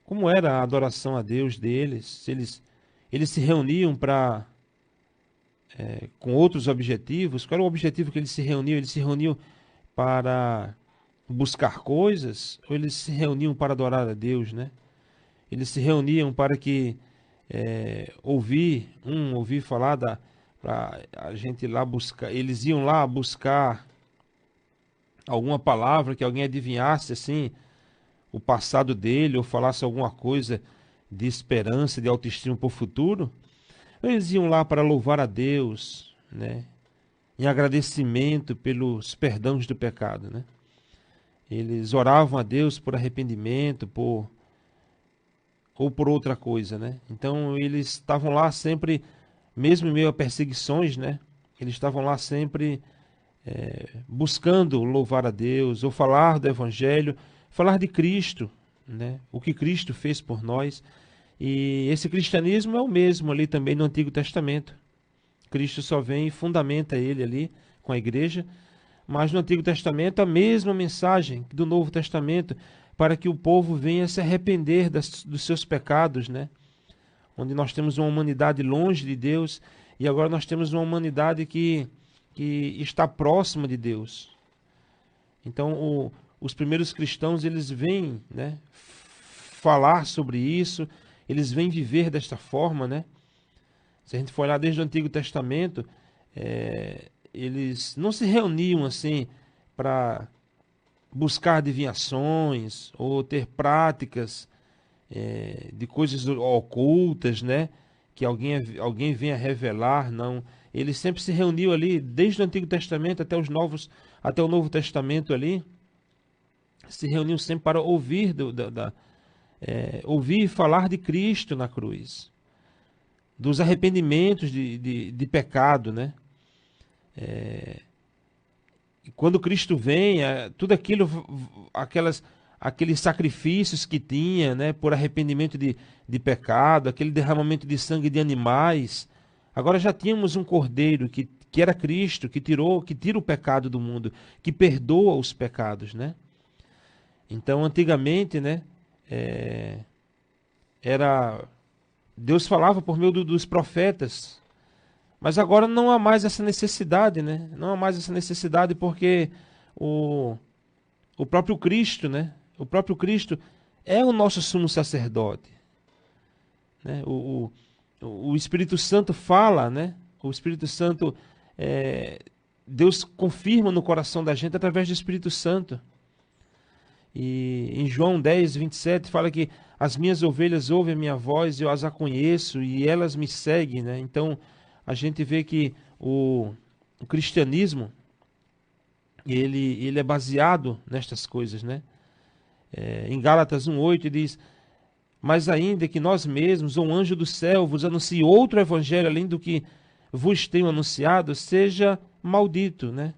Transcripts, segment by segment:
como era a adoração a Deus deles, se eles se reuniam para com outros objetivos. Qual era o objetivo que eles se reuniam? Eles se reuniam para buscar coisas ou eles se reuniam para adorar a Deus, né? Eles se reuniam para que ouvir falar para a gente ir lá buscar. Eles iam lá buscar alguma palavra que alguém adivinhasse assim o passado dele ou falasse alguma coisa de esperança, de autoestima para o futuro. Eles iam lá para louvar a Deus, né? Em agradecimento pelos perdões do pecado, né? Eles oravam a Deus por arrependimento, ou por outra coisa, né? Então eles estavam lá sempre, mesmo em meio a perseguições, né? Eles estavam lá sempre buscando louvar a Deus, ou falar do Evangelho, falar de Cristo, né? O que Cristo fez por nós. E esse cristianismo é o mesmo ali também no Antigo Testamento. Cristo só vem e fundamenta ele ali com a igreja, mas no Antigo Testamento a mesma mensagem do Novo Testamento, para que o povo venha se arrepender dos seus pecados, né? Onde nós temos uma humanidade longe de Deus e agora nós temos uma humanidade que está próxima de Deus. Então os primeiros cristãos eles vêm, né, falar sobre isso, eles vêm viver desta forma, né? Se a gente for olhar desde o Antigo Testamento, eles não se reuniam assim para buscar adivinhações ou ter práticas de coisas ocultas, né? Que alguém venha revelar, não. Eles sempre se reuniam ali, desde o Antigo Testamento até o Novo Testamento ali, se reuniam sempre para ouvir ouvir falar de Cristo na cruz, dos arrependimentos de pecado, né? E quando Cristo vem, tudo aquilo, aqueles sacrifícios que tinha, né, por arrependimento de pecado, aquele derramamento de sangue de animais, agora já tínhamos um Cordeiro que era Cristo, que tira o pecado do mundo, que perdoa os pecados, né? Então, antigamente, né, Deus falava por meio dos profetas, mas agora não há mais essa necessidade, né? Não há mais essa necessidade porque o próprio Cristo, né? O próprio Cristo é o nosso sumo sacerdote, né? O Espírito Santo fala, né? O Espírito Santo, Deus confirma no coração da gente através do Espírito Santo. E em João 10, 27 fala que as minhas ovelhas ouvem a minha voz, eu as conheço e elas me seguem, né? Então a gente vê que o cristianismo ele é baseado nestas coisas, né? Em Gálatas 1:8 diz: mas ainda que nós mesmos ou um anjo do céu vos anuncie outro evangelho além do que vos tenho anunciado, seja maldito, né?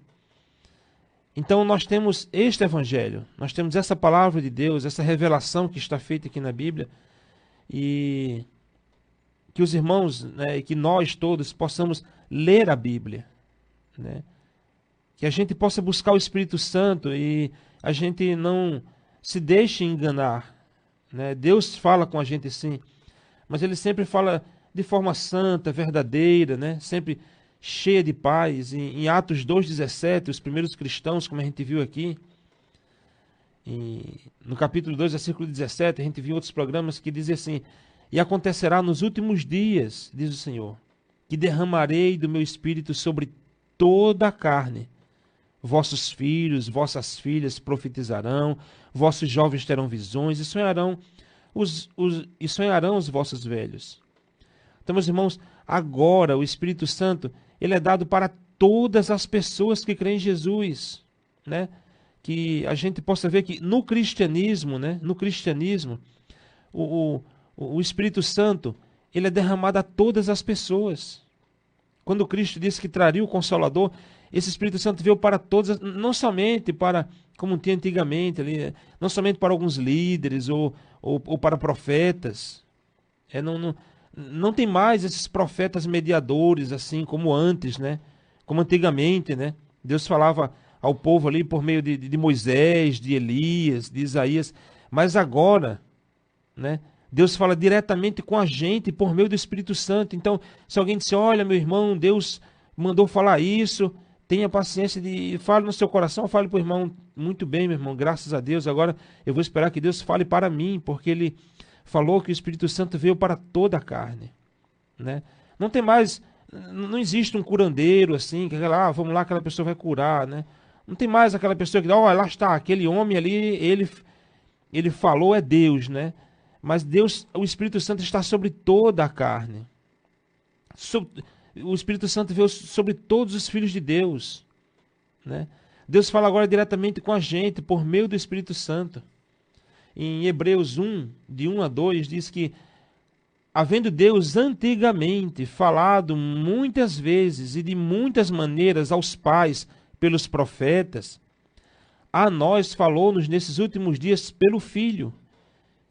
Então nós temos este evangelho, nós temos essa palavra de Deus, essa revelação que está feita aqui na Bíblia, e que os irmãos, né, e que nós todos possamos ler a Bíblia, né? Que a gente possa buscar o Espírito Santo e a gente não se deixe enganar, né? Deus fala com a gente sim, mas ele sempre fala de forma santa, verdadeira, né? Sempre cheia de paz. Em Atos 2,17, os primeiros cristãos, como a gente viu aqui, no capítulo 2, versículo 17, a gente viu outros programas que dizem assim: e acontecerá nos últimos dias, diz o Senhor, que derramarei do meu espírito sobre toda a carne. Vossos filhos, vossas filhas profetizarão, vossos jovens terão visões e sonharão os vossos velhos. Então, meus irmãos, agora o Espírito Santo, ele é dado para todas as pessoas que creem em Jesus, né? Que a gente possa ver que no cristianismo, né? No cristianismo, o Espírito Santo, ele é derramado a todas as pessoas. Quando Cristo disse que traria o Consolador, esse Espírito Santo veio para todas, não somente para, como tinha antigamente, ali, não somente para alguns líderes ou para profetas. Não tem mais esses profetas mediadores, assim como antes, né? Como antigamente, né? Deus falava ao povo ali por meio de Moisés, de Elias, de Isaías. Mas agora, né? Deus fala diretamente com a gente por meio do Espírito Santo. Então, se alguém disser, olha, meu irmão, Deus mandou falar isso, tenha paciência de fale no seu coração, fale para o irmão, muito bem, meu irmão, graças a Deus. Agora eu vou esperar que Deus fale para mim, porque ele falou que o Espírito Santo veio para toda a carne, né? Não tem mais, não existe um curandeiro assim, que vamos lá, aquela pessoa vai curar, né? Não tem mais aquela pessoa que, lá está, aquele homem ali, ele falou, é Deus, né? Mas Deus, o Espírito Santo está sobre toda a carne. O Espírito Santo veio sobre todos os filhos de Deus, né? Deus fala agora diretamente com a gente por meio do Espírito Santo. Em Hebreus 1, de 1 a 2, diz que, havendo Deus antigamente falado muitas vezes e de muitas maneiras aos pais pelos profetas, a nós falou-nos nesses últimos dias pelo Filho.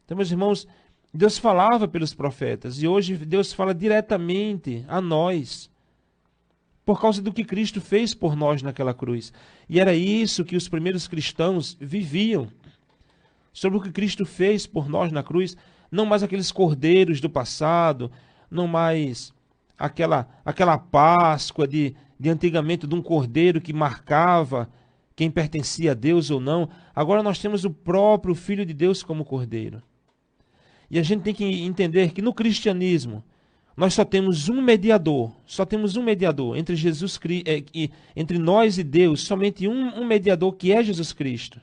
Então, meus irmãos, Deus falava pelos profetas e hoje Deus fala diretamente a nós por causa do que Cristo fez por nós naquela cruz. E era isso que os primeiros cristãos viviam, sobre o que Cristo fez por nós na cruz. Não mais aqueles cordeiros do passado, não mais aquela Páscoa de antigamente, de um cordeiro que marcava quem pertencia a Deus ou não. Agora nós temos o próprio Filho de Deus como cordeiro. E a gente tem que entender que no cristianismo nós só temos um mediador entre Jesus Cristo, entre nós e Deus, somente um mediador, que é Jesus Cristo.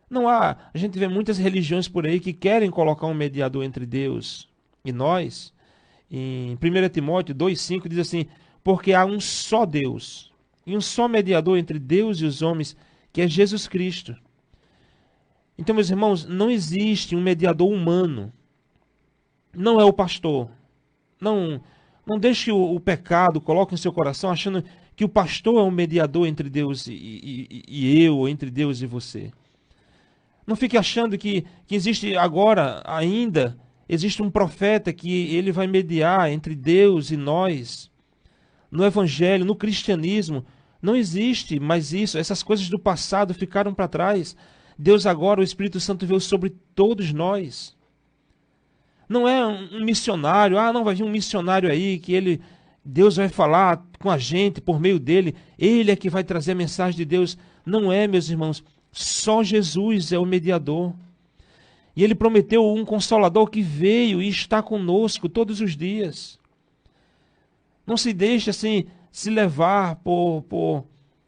Não há, a gente vê muitas religiões por aí que querem colocar um mediador entre Deus e nós. Em 1 Timóteo 2,5 diz assim, porque há um só Deus e um só mediador entre Deus e os homens, que é Jesus Cristo. Então, meus irmãos, não existe um mediador humano. Não é o pastor. Não deixe o pecado, coloque no seu coração achando que o pastor é um mediador entre Deus e eu, ou entre Deus e você. Não fique achando que existe agora ainda, existe um profeta que ele vai mediar entre Deus e nós. No Evangelho, no cristianismo, não existe mais isso. Essas coisas do passado ficaram para trás. Deus agora, o Espírito Santo veio sobre todos nós. Não é um missionário, não vai vir um missionário aí que Deus vai falar com a gente por meio dele, ele é que vai trazer a mensagem de Deus. Não é, meus irmãos, só Jesus é o mediador. E ele prometeu um consolador que veio e está conosco todos os dias. Não se deixe assim se levar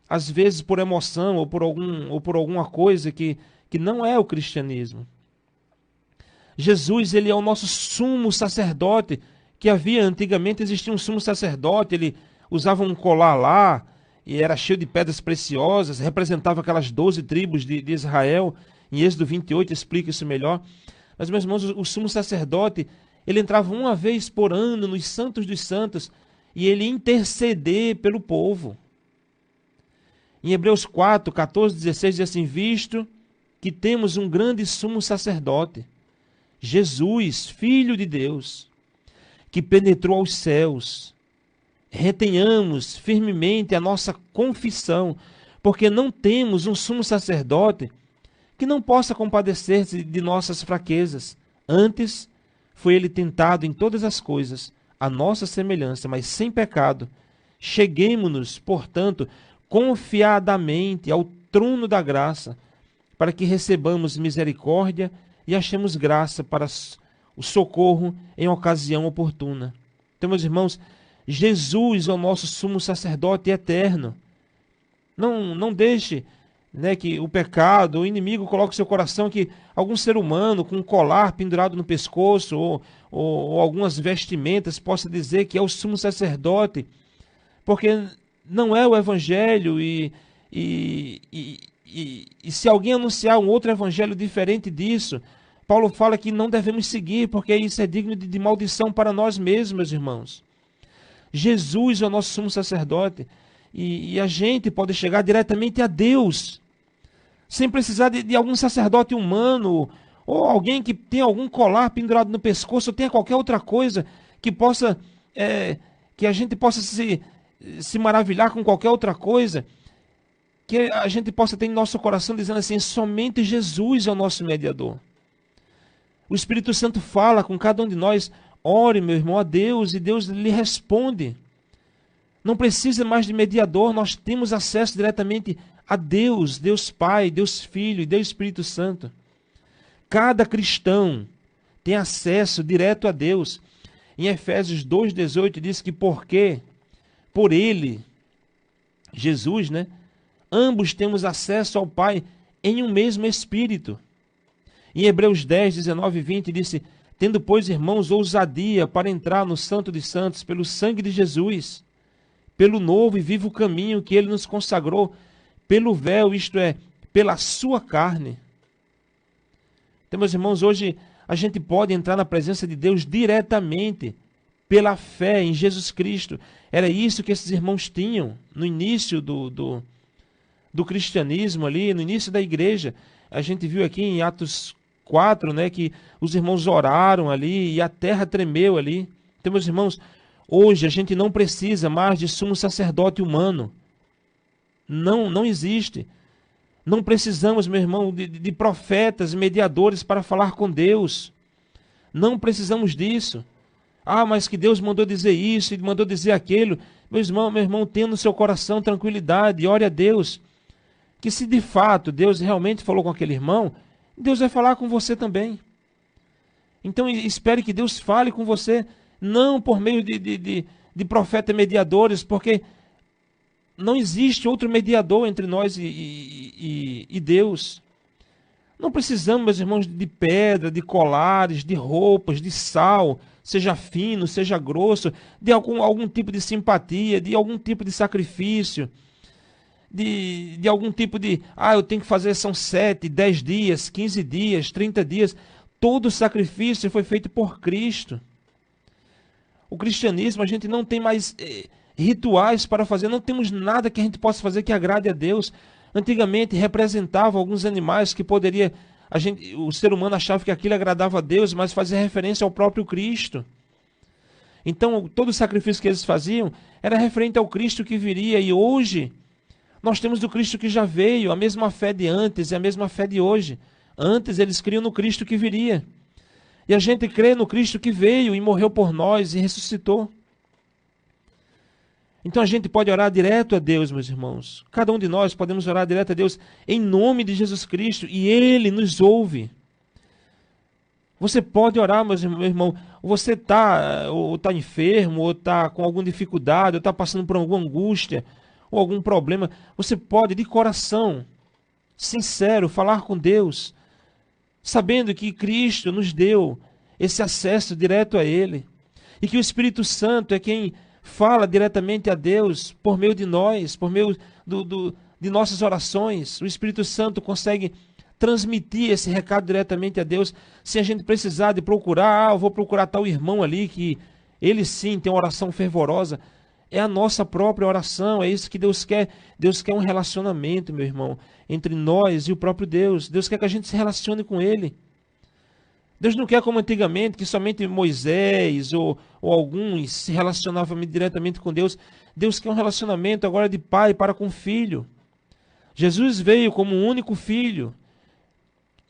às vezes por emoção ou por alguma coisa que não é o cristianismo. Jesus, ele é o nosso sumo sacerdote, que antigamente existia um sumo sacerdote, ele usava um colar lá, e era cheio de pedras preciosas, representava aquelas 12 tribos de Israel. Em Êxodo 28 explica isso melhor. Mas, meus irmãos, o sumo sacerdote, ele entrava uma vez por ano nos santos dos santos, e ele interceder pelo povo. Em Hebreus 4, 14, 16, diz assim, visto que temos um grande sumo sacerdote, Jesus, Filho de Deus, que penetrou aos céus, retenhamos firmemente a nossa confissão, porque não temos um sumo sacerdote que não possa compadecer-se de nossas fraquezas. Antes, foi ele tentado em todas as coisas, a nossa semelhança, mas sem pecado. Cheguemo-nos, portanto, confiadamente ao trono da graça, para que recebamos misericórdia e achemos graça para o socorro em ocasião oportuna. Então, meus irmãos, Jesus é o nosso sumo sacerdote eterno. Não deixe, que o pecado, o inimigo coloque no seu coração que algum ser humano com um colar pendurado no pescoço ou algumas vestimentas possa dizer que é o sumo sacerdote, porque não é o evangelho e se alguém anunciar um outro evangelho diferente disso, Paulo fala que não devemos seguir, porque isso é digno de maldição para nós mesmos, meus irmãos. Jesus é o nosso sumo sacerdote e a gente pode chegar diretamente a Deus, sem precisar de algum sacerdote humano, ou alguém que tenha algum colar pendurado no pescoço, ou tenha qualquer outra coisa que possa, que a gente possa se maravilhar com qualquer outra coisa, que a gente possa ter em nosso coração dizendo assim, somente Jesus é o nosso mediador. O Espírito Santo fala com cada um de nós. Ore, meu irmão, a Deus, e Deus lhe responde. Não precisa mais de mediador, nós temos acesso diretamente a Deus, Deus Pai, Deus Filho e Deus Espírito Santo. Cada cristão tem acesso direto a Deus. Em Efésios 2,18 diz que porque, por Ele, Jesus, né? Ambos temos acesso ao Pai em um mesmo Espírito. Em Hebreus 10, 19 e 20 disse: tendo, pois, irmãos, ousadia para entrar no Santo de Santos pelo sangue de Jesus, pelo novo e vivo caminho que Ele nos consagrou, pelo véu, isto é, pela sua carne. Então, meus irmãos, hoje a gente pode entrar na presença de Deus diretamente pela fé em Jesus Cristo. Era isso que esses irmãos tinham no início do cristianismo ali, no início da igreja. A gente viu aqui em Atos 4, né, que os irmãos oraram ali e a terra tremeu ali. Então, meus irmãos, hoje a gente não precisa mais de sumo sacerdote humano. Não existe. Não precisamos, meu irmão, de profetas, mediadores para falar com Deus. Não precisamos disso. Ah, mas que Deus mandou dizer isso e mandou dizer aquilo. Meu irmão, tenha no seu coração tranquilidade e ore a Deus. Que se de fato Deus realmente falou com aquele irmão, Deus vai falar com você também. Então espere que Deus fale com você, não por meio de profetas mediadores, porque não existe outro mediador entre nós e Deus. Não precisamos, meus irmãos, de pedra, de colares, de roupas, de sal, seja fino, seja grosso, de algum tipo de simpatia, de algum tipo de sacrifício, de algum tipo de, eu tenho que fazer, são 7, 10 dias, 15 dias, 30 dias. Todo o sacrifício foi feito por Cristo. O cristianismo, a gente não tem mais rituais para fazer, não temos nada que a gente possa fazer que agrade a Deus. Antigamente representava alguns animais que poderia, o ser humano achava que aquilo agradava a Deus, mas fazia referência ao próprio Cristo. Então todo o sacrifício que eles faziam era referente ao Cristo que viria, e hoje nós temos o Cristo que já veio, a mesma fé de antes e a mesma fé de hoje. Antes eles criam no Cristo que viria, e a gente crê no Cristo que veio e morreu por nós e ressuscitou. Então a gente pode orar direto a Deus, meus irmãos. Cada um de nós podemos orar direto a Deus em nome de Jesus Cristo, e Ele nos ouve. Você pode orar, meu irmão. Você está enfermo, ou está com alguma dificuldade, ou está passando por alguma angústia, ou algum problema. Você pode, de coração sincero, falar com Deus, sabendo que Cristo nos deu esse acesso direto a Ele, e que o Espírito Santo é quem fala diretamente a Deus por meio de nós, por meio de nossas orações. O Espírito Santo consegue transmitir esse recado diretamente a Deus, sem a gente precisar de procurar, eu vou procurar tal irmão ali, que ele sim tem uma oração fervorosa. É a nossa própria oração, é isso que Deus quer. Deus quer um relacionamento, meu irmão, entre nós e o próprio Deus. Deus quer que a gente se relacione com Ele. Deus não quer como antigamente, que somente Moisés ou alguns se relacionavam diretamente com Deus. Deus quer um relacionamento agora de pai para com filho. Jesus veio como um único filho.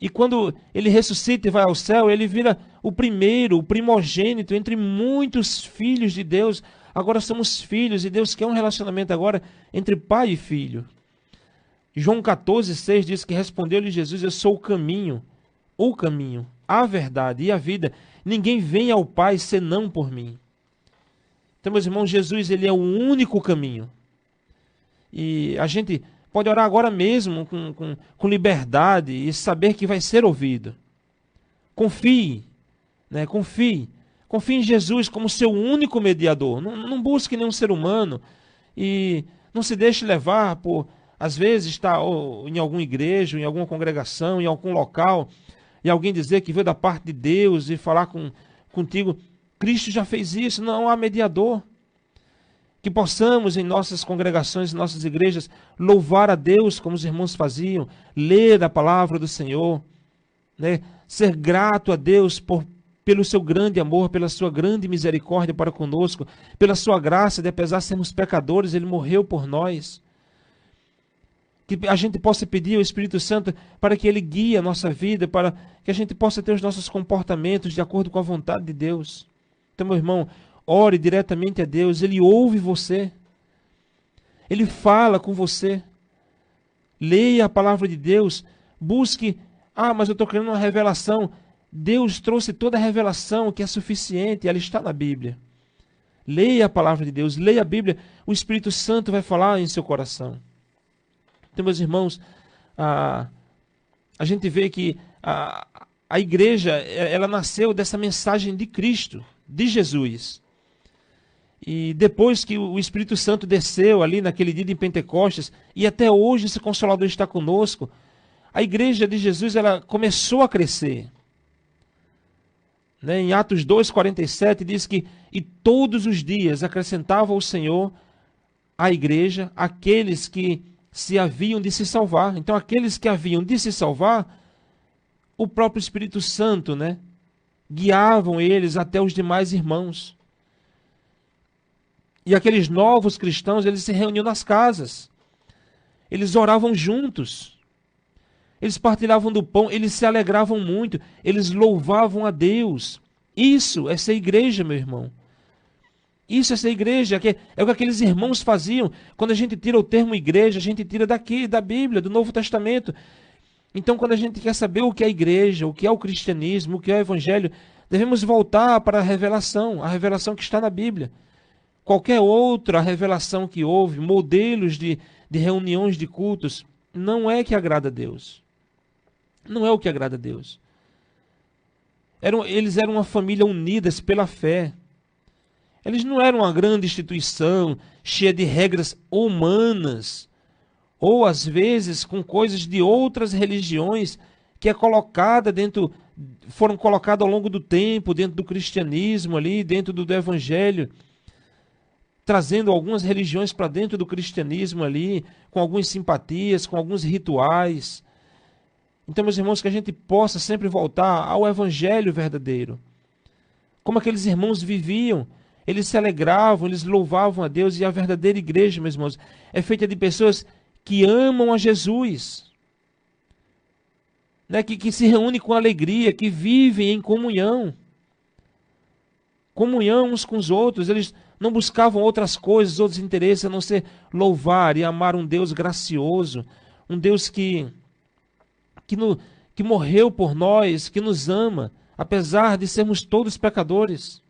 E quando Ele ressuscita e vai ao céu, Ele vira o primeiro, o primogênito entre muitos filhos de Deus. Agora somos filhos, e Deus quer um relacionamento agora entre pai e filho. João 14,6 diz que respondeu-lhe Jesus: eu sou o caminho, a verdade e a vida. Ninguém vem ao Pai senão por mim. Então, meus irmãos, Jesus, Ele é o único caminho. E a gente pode orar agora mesmo com liberdade e saber que vai ser ouvido. Confie, né? Confie em Jesus como seu único mediador. Não busque nenhum ser humano e não se deixe levar por, às vezes, estar em alguma igreja, em alguma congregação, em algum local, e alguém dizer que veio da parte de Deus e falar contigo. Cristo já fez isso, não há mediador. Que possamos em nossas congregações, em nossas igrejas, louvar a Deus como os irmãos faziam, ler a palavra do Senhor, né? Ser grato a Deus pelo seu grande amor, pela sua grande misericórdia para conosco, pela sua graça, de apesar de sermos pecadores, Ele morreu por nós. que a gente possa pedir ao Espírito Santo para que ele guie a nossa vida, para que a gente possa ter os nossos comportamentos de acordo com a vontade de Deus. Então, meu irmão, ore diretamente a Deus, ele ouve você, ele fala com você. Leia a palavra de Deus, busque, mas eu estou querendo uma revelação. Deus trouxe toda a revelação que é suficiente, ela está na Bíblia. Leia a palavra de Deus, leia a Bíblia, o Espírito Santo vai falar em seu coração. Então, meus irmãos, a gente vê que a igreja, ela nasceu dessa mensagem de Cristo, de Jesus. E depois que o Espírito Santo desceu ali naquele dia de Pentecostes, e até hoje esse Consolador está conosco, a igreja de Jesus, ela começou a crescer. Né? Em Atos 2,47 diz que e todos os dias acrescentava o Senhor à igreja aqueles que se haviam de se salvar. Então aqueles que haviam de se salvar, o próprio Espírito Santo, né, guiavam eles até os demais irmãos. E aqueles novos cristãos, eles se reuniam nas casas. Eles oravam juntos. Eles partilhavam do pão, eles se alegravam muito, eles louvavam a Deus. Isso é ser igreja, meu irmão. Isso é ser igreja, é o que aqueles irmãos faziam. Quando a gente tira o termo igreja, a gente tira daqui, da Bíblia, do Novo Testamento. Então, quando a gente quer saber o que é a igreja, o que é o cristianismo, o que é o evangelho, devemos voltar para a revelação que está na Bíblia. Qualquer outra revelação que houve, modelos de reuniões de cultos, não é que agrada a Deus. Não é o que agrada a Deus. Eles eram uma família unidas pela fé. Eles não eram uma grande instituição cheia de regras humanas, ou às vezes com coisas de outras religiões que foram colocadas ao longo do tempo dentro do cristianismo ali, dentro do evangelho, trazendo algumas religiões para dentro do cristianismo ali, com algumas simpatias, com alguns rituais. Então, meus irmãos, que a gente possa sempre voltar ao evangelho verdadeiro. Como aqueles irmãos viviam, eles se alegravam, eles louvavam a Deus, e a verdadeira igreja, meus irmãos, é feita de pessoas que amam a Jesus, né? que se reúnem com alegria, que vivem em comunhão uns com os outros. Eles não buscavam outras coisas, outros interesses, a não ser louvar e amar um Deus gracioso, um Deus que morreu por nós, que nos ama, apesar de sermos todos pecadores.